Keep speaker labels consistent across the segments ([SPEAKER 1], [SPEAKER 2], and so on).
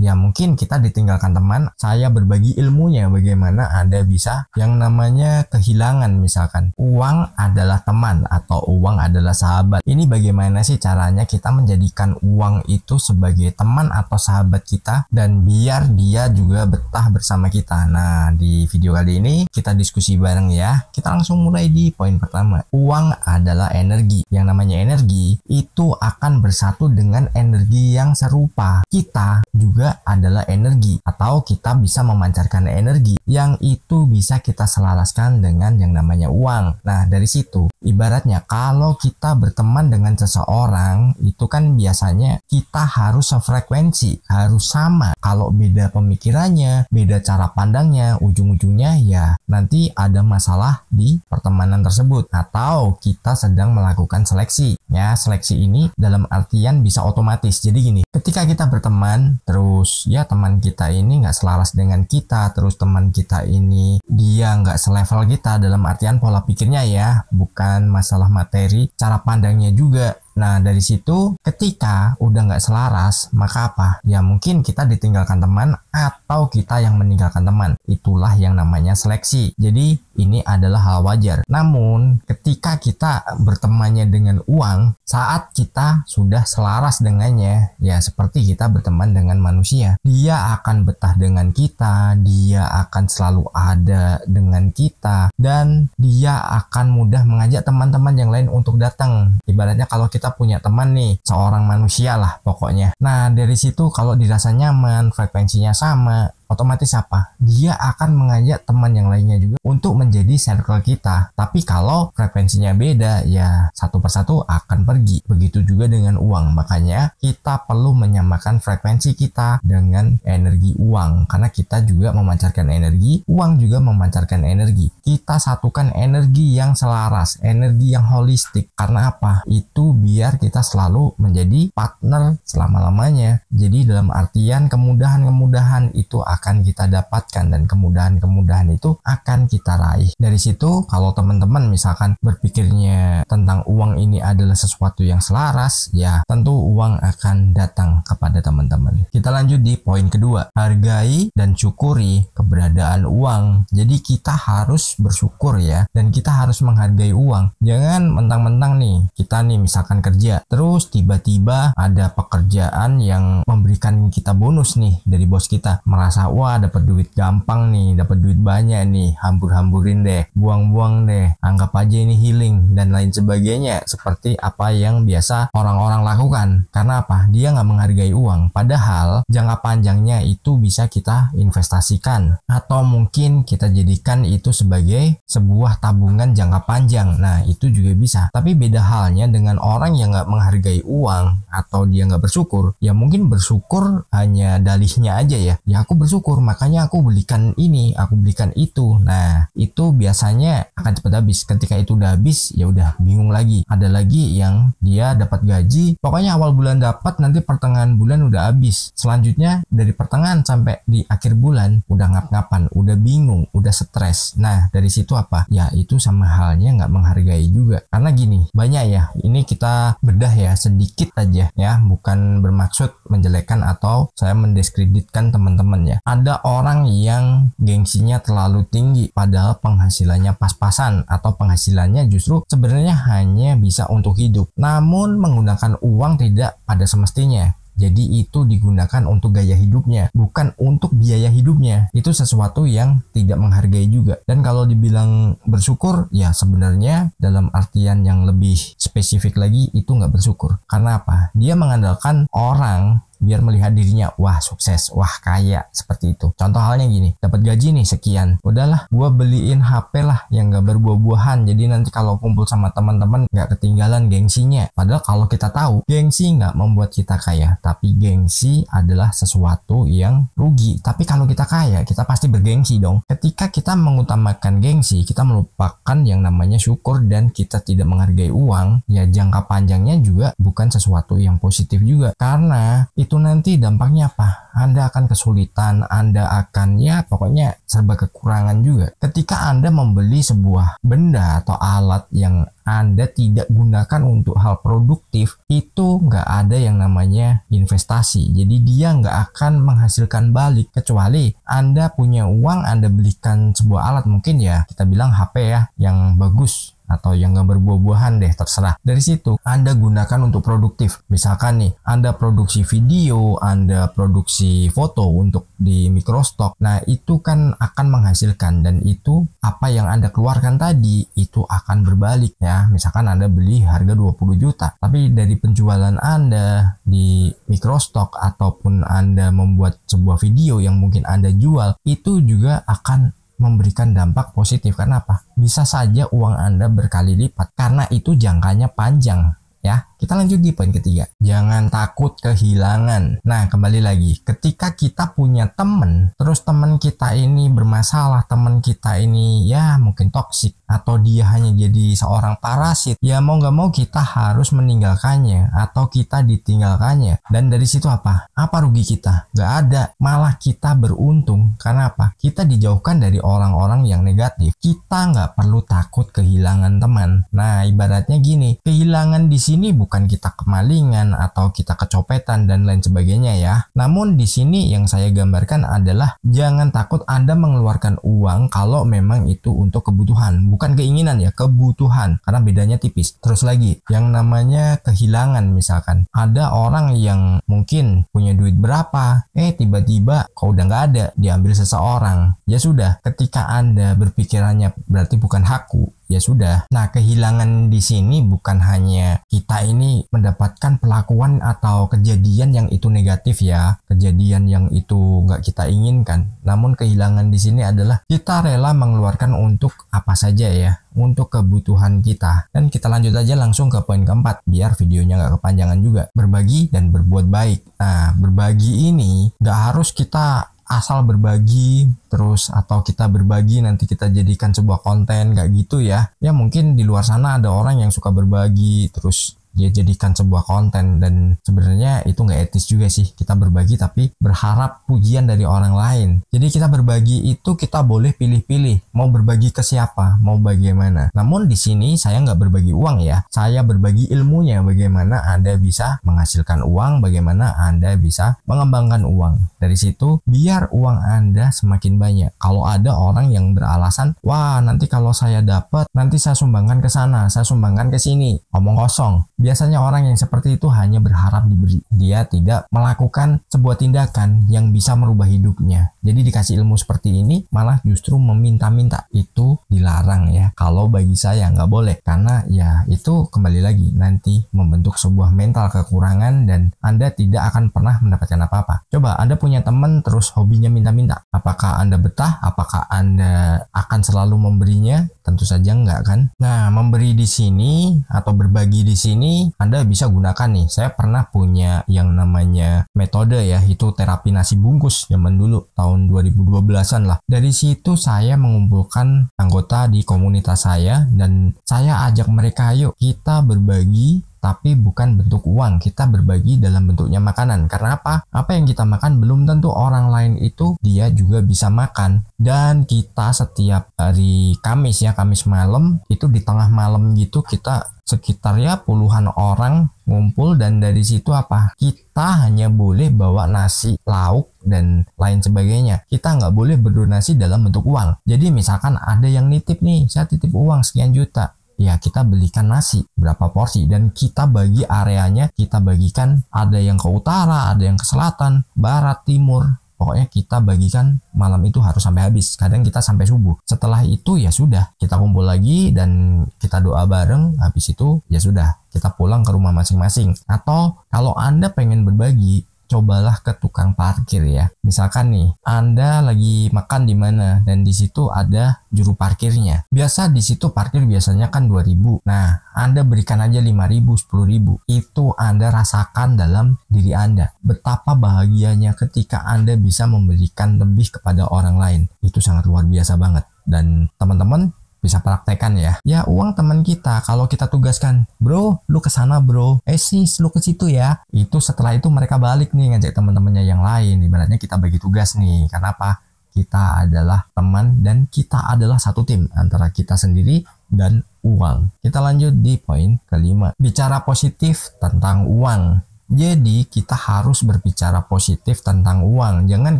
[SPEAKER 1] Ya mungkin kita ditinggalkan teman, saya berbagi ilmunya bagaimana Anda bisa yang namanya kehilangan misalkan. Uang adalah teman atau uang adalah sahabat. Ini bagaimana sih caranya kita menjadikan uang itu sebagai teman atau sahabat kita dan biar dia juga betah bersama kita. Nah, di video kali ini kita diskusi bareng ya. Kita langsung mulai di poin pertama. Uang adalah energi. Yang namanya energi itu akan bersatu dengan energi yang serupa. Kita juga adalah energi atau kita bisa memancarkan energi yang itu bisa kita selaraskan dengan yang namanya uang. Nah, dari situ ibaratnya kalau kita berteman dengan seseorang itu kan biasanya kita harus sefrekuensi, harus sama. Kalau beda pemikirannya, beda cara pandangnya, ujung-ujungnya ya nanti ada masalah di pertemanan tersebut atau kita sedang melakukan seleksi. Ya, seleksi ini dalam artian bisa otomatis. Jadi gini, ketika kita berteman terus ya teman kita ini nggak selaras dengan kita, terus teman kita ini dia nggak selevel kita dalam artian pola pikirnya ya, bukan masalah materi, cara pandangnya juga. Nah, dari situ ketika udah nggak selaras, maka apa? Ya mungkin kita ditinggalkan teman atau kita yang meninggalkan teman. Itulah yang namanya seleksi. Jadi ini adalah hal wajar. Namun ketika kita bertemannya dengan uang, saat kita sudah selaras dengannya, ya seperti kita berteman dengan manusia. Dia akan betah dengan kita, dia akan selalu ada dengan kita, dan dia akan mudah mengajak teman-teman yang lain untuk datang. Ibaratnya kalau kita punya teman nih, seorang manusia lah pokoknya. Nah, dari situ kalau dirasa nyaman, frekuensinya sama, otomatis apa? Dia akan mengajak teman yang lainnya juga untuk menjadi circle kita. Tapi kalau frekuensinya beda, ya satu persatu akan pergi. Begitu juga dengan uang. Makanya kita perlu menyamakan frekuensi kita dengan energi uang. Karena kita juga memancarkan energi, uang juga memancarkan energi. Kita satukan energi yang selaras, energi yang holistik. Karena apa? Itu biar kita selalu menjadi partner selama-lamanya. Jadi dalam artian kemudahan-kemudahan itu akan kita dapatkan dan kemudahan-kemudahan itu akan kita raih. Dari situ kalau teman-teman misalkan berpikirnya tentang uang ini adalah sesuatu yang selaras, ya tentu uang akan datang kepada teman-teman. Kita lanjut di poin kedua. Hargai dan syukuri keberadaan uang. Jadi kita harus bersyukur ya, dan kita harus menghargai uang. Jangan mentang-mentang nih, kita nih misalkan kerja, terus tiba-tiba ada pekerjaan yang memberikan kita bonus nih dari bos kita. Merasa wah dapat duit gampang nih, dapat duit banyak nih, hambur-hamburin deh, buang-buang deh, anggap aja ini healing dan lain sebagainya, seperti apa yang biasa orang-orang lakukan. Karena apa? Dia nggak menghargai uang, padahal jangka panjangnya itu bisa kita investasikan atau mungkin kita jadikan itu sebagai sebuah tabungan jangka panjang. Nah, itu juga bisa. Tapi beda halnya dengan orang yang nggak menghargai uang atau dia nggak bersyukur. Ya mungkin bersyukur hanya dalihnya aja ya aku bersyukur makanya aku belikan ini, aku belikan itu. Nah, itu biasanya akan cepat habis. Ketika itu udah habis, ya udah bingung lagi. Ada lagi yang dia dapat gaji, pokoknya awal bulan dapat, nanti pertengahan bulan udah habis. Selanjutnya dari pertengahan sampai di akhir bulan udah ngap-ngapan, udah bingung, udah stres. Nah, dari situ apa? Ya itu sama halnya nggak menghargai juga. Karena gini, banyak ya, ini kita bedah ya sedikit aja ya, bukan bermaksud menjelekkan atau saya mendiskreditkan teman-teman ya. Ada orang yang gengsinya terlalu tinggi padahal penghasilannya pas-pasan atau penghasilannya justru sebenarnya hanya bisa untuk hidup, namun menggunakan uang tidak pada semestinya. Jadi itu digunakan untuk gaya hidupnya, bukan untuk biaya hidupnya. Itu sesuatu yang tidak menghargai juga. Dan kalau dibilang bersyukur, ya sebenarnya dalam artian yang lebih spesifik lagi itu nggak bersyukur. Karena apa? Dia mengandalkan orang biar melihat dirinya, wah sukses, wah kaya, seperti itu. Contoh halnya gini, dapat gaji nih sekian, udahlah gua beliin HP lah yang gak berbuah-buahan, jadi nanti kalau kumpul sama teman-teman gak ketinggalan gengsinya. Padahal kalau kita tahu gengsi gak membuat kita kaya, tapi gengsi adalah sesuatu yang rugi. Tapi kalau kita kaya, kita pasti bergengsi dong. Ketika kita mengutamakan gengsi, kita melupakan yang namanya syukur dan kita tidak menghargai uang, ya jangka panjangnya juga bukan sesuatu yang positif juga. Karena itu itu nanti dampaknya apa? Anda akan kesulitan, Anda akan ya pokoknya serba kekurangan juga. Ketika Anda membeli sebuah benda atau alat yang Anda tidak gunakan untuk hal produktif, itu nggak ada yang namanya investasi. Jadi dia nggak akan menghasilkan balik, kecuali Anda punya uang, Anda belikan sebuah alat, mungkin ya kita bilang HP ya, yang bagus atau yang nggak berbuah-buahan deh, terserah. Dari situ Anda gunakan untuk produktif. Misalkan nih, Anda produksi video, Anda produksi foto untuk di microstock. Nah, itu kan akan menghasilkan, dan itu apa yang Anda keluarkan tadi itu akan berbalik ya. Misalkan Anda beli harga 20 juta, tapi dari penjualan Anda di microstock ataupun Anda membuat sebuah video yang mungkin Anda jual, itu juga akan memberikan dampak positif. Karena apa? Bisa saja uang Anda berkali lipat karena itu jangkanya panjang ya. Kita lanjut di poin ketiga. Jangan takut kehilangan. Nah, kembali lagi, ketika kita punya teman, terus teman kita ini bermasalah, teman kita ini ya mungkin toksik, atau dia hanya jadi seorang parasit, ya mau nggak mau kita harus meninggalkannya atau kita ditinggalkannya. Dan dari situ apa? Apa rugi kita? Nggak ada. Malah kita beruntung. Karena apa? Kita dijauhkan dari orang-orang yang negatif. Kita nggak perlu takut kehilangan teman. Nah, ibaratnya gini, kehilangan di sini bukan kita kemalingan atau kita kecopetan dan lain sebagainya ya. Namun di sini yang saya gambarkan adalah jangan takut Anda mengeluarkan uang kalau memang itu untuk kebutuhan, bukan keinginan ya, kebutuhan, karena bedanya tipis. Terus lagi, yang namanya kehilangan, misalkan ada orang yang mungkin punya duit berapa, tiba-tiba kok udah nggak ada, diambil seseorang. Ya sudah, ketika Anda berpikirannya berarti bukan hakku, ya sudah. Nah, kehilangan di sini bukan hanya kita ini mendapatkan perlakuan atau kejadian yang itu negatif ya, kejadian yang itu nggak kita inginkan. Namun kehilangan di sini adalah kita rela mengeluarkan untuk apa saja ya, untuk kebutuhan kita. Dan kita lanjut aja langsung ke poin keempat, biar videonya nggak kepanjangan juga. Berbagi dan berbuat baik. Nah, berbagi ini nggak harus kita asal berbagi terus, atau kita berbagi nanti kita jadikan sebuah konten, gak gitu ya. Ya mungkin di luar sana ada orang yang suka berbagi terus dia jadikan sebuah konten, dan sebenarnya itu nggak etis juga sih kita berbagi tapi berharap pujian dari orang lain. Jadi kita berbagi itu kita boleh pilih-pilih mau berbagi ke siapa, mau bagaimana. Namun di sini saya nggak berbagi uang ya, saya berbagi ilmunya, bagaimana Anda bisa menghasilkan uang, bagaimana Anda bisa mengembangkan uang. Dari situ biar uang Anda semakin banyak. Kalau ada orang yang beralasan, wah nanti kalau saya dapat nanti saya sumbangkan ke sana, saya sumbangkan ke sini, omong kosong. Biasanya orang yang seperti itu hanya berharap diberi. Dia tidak melakukan sebuah tindakan yang bisa merubah hidupnya. Jadi dikasih ilmu seperti ini malah justru meminta-minta. Itu dilarang ya. Kalau bagi saya nggak boleh. Karena ya itu kembali lagi nanti membentuk sebuah mental kekurangan dan Anda tidak akan pernah mendapatkan apa-apa. Coba Anda punya teman terus hobinya minta-minta. Apakah Anda betah? Apakah Anda akan selalu memberinya? Tentu saja enggak kan. Nah, memberi di sini atau berbagi di sini Anda bisa gunakan nih. Saya pernah punya yang namanya metode ya, itu terapi nasi bungkus zaman dulu tahun 2012-an lah. Dari situ saya mengumpulkan anggota di komunitas saya dan saya ajak mereka, yuk kita berbagi tapi bukan bentuk uang, kita berbagi dalam bentuknya makanan. Karena apa? Apa yang kita makan belum tentu orang lain itu dia juga bisa makan. Dan kita setiap hari Kamis ya, Kamis malam itu di tengah malam gitu kita sekitar ya puluhan orang ngumpul, dan dari situ apa? Kita hanya boleh bawa nasi, lauk, dan lain sebagainya. Kita nggak boleh berdonasi dalam bentuk uang. Jadi misalkan ada yang nitip nih, saya titip uang sekian juta. Ya kita belikan nasi berapa porsi dan kita bagi areanya, kita bagikan, ada yang ke utara, ada yang ke selatan, barat, timur. Pokoknya kita bagikan malam itu harus sampai habis. Kadang kita sampai subuh. Setelah itu ya sudah, kita kumpul lagi dan kita doa bareng. Habis itu ya sudah, kita pulang ke rumah masing-masing. Atau kalau Anda pengen berbagi, cobalah ke tukang parkir ya. Misalkan nih, Anda lagi makan di mana dan di situ ada juru parkirnya. Biasa di situ parkir biasanya kan 2.000. Nah, Anda berikan aja 5.000, 10.000. Itu Anda rasakan dalam diri Anda. Betapa bahagianya ketika Anda bisa memberikan lebih kepada orang lain. Itu sangat luar biasa banget. Dan teman-teman, bisa praktekan ya. Ya uang teman kita, kalau kita tugaskan, bro lu kesana bro, sis lu ke situ ya, itu setelah itu mereka balik nih ngajak teman-temannya yang lain. Ibaratnya kita bagi tugas nih. Kenapa? Kita adalah teman dan kita adalah satu tim antara kita sendiri dan uang. Kita lanjut di poin kelima, bicara positif tentang uang. Jadi kita harus berbicara positif tentang uang. Jangan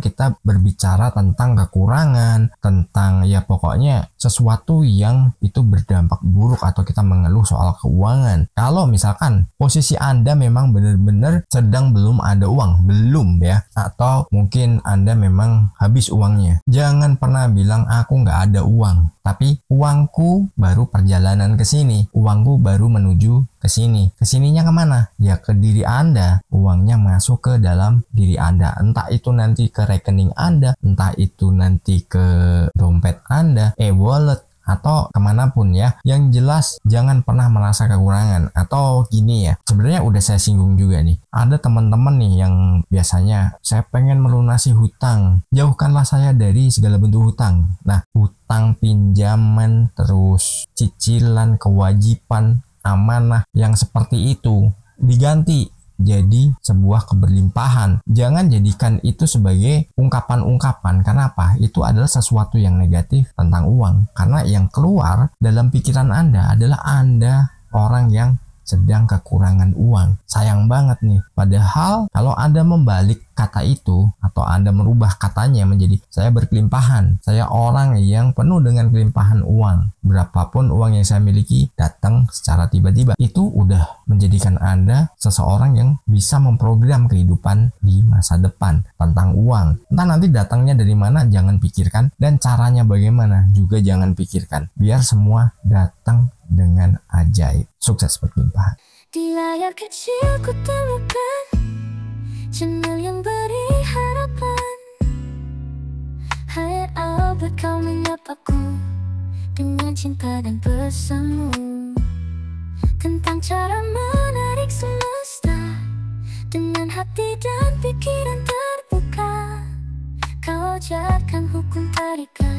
[SPEAKER 1] kita berbicara tentang kekurangan, tentang ya pokoknya sesuatu yang itu berdampak buruk atau kita mengeluh soal keuangan. Kalau misalkan posisi Anda memang benar-benar sedang belum ada uang, belum ya, atau mungkin Anda memang habis uangnya. Jangan pernah bilang aku nggak ada uang. Tapi uangku baru perjalanan ke sini, uangku baru menuju ke sini. Kesininya kemana? Ya ke diri Anda. Uangnya masuk ke dalam diri Anda. Entah itu nanti ke rekening Anda, entah itu nanti ke dompet Anda, wallet, atau kemanapun ya. Yang jelas jangan pernah merasa kekurangan. Atau gini ya, sebenarnya udah saya singgung juga nih, ada teman-teman nih yang biasanya saya pengen melunasi hutang, jauhkanlah saya dari segala bentuk hutang. Nah, hutang, pinjaman, terus cicilan, kewajiban, amanah yang seperti itu diganti jadi sebuah keberlimpahan. Jangan jadikan itu sebagai ungkapan-ungkapan. Kenapa? Itu adalah sesuatu yang negatif tentang uang. Karena yang keluar dalam pikiran Anda adalah Anda orang yang sedang kekurangan uang. Sayang banget nih. Padahal kalau Anda membalik kata itu atau Anda merubah katanya menjadi saya berkelimpahan, saya orang yang penuh dengan kelimpahan uang, berapapun uang yang saya miliki datang secara tiba-tiba, itu udah menjadikan Anda seseorang yang bisa memprogram kehidupan di masa depan tentang uang. Entah nanti datangnya dari mana jangan pikirkan, dan caranya bagaimana juga jangan pikirkan. Biar semua datang dengan ajaib. Sukses berkelimpahan.
[SPEAKER 2] Di layar kecil ku temukan channel yang beri harapan. Hai Albert, kau menyapaku dengan cinta dan pesanmu tentang cara menarik semesta dengan hati dan pikiran terbuka. Kau ajarkan hukum tarikan.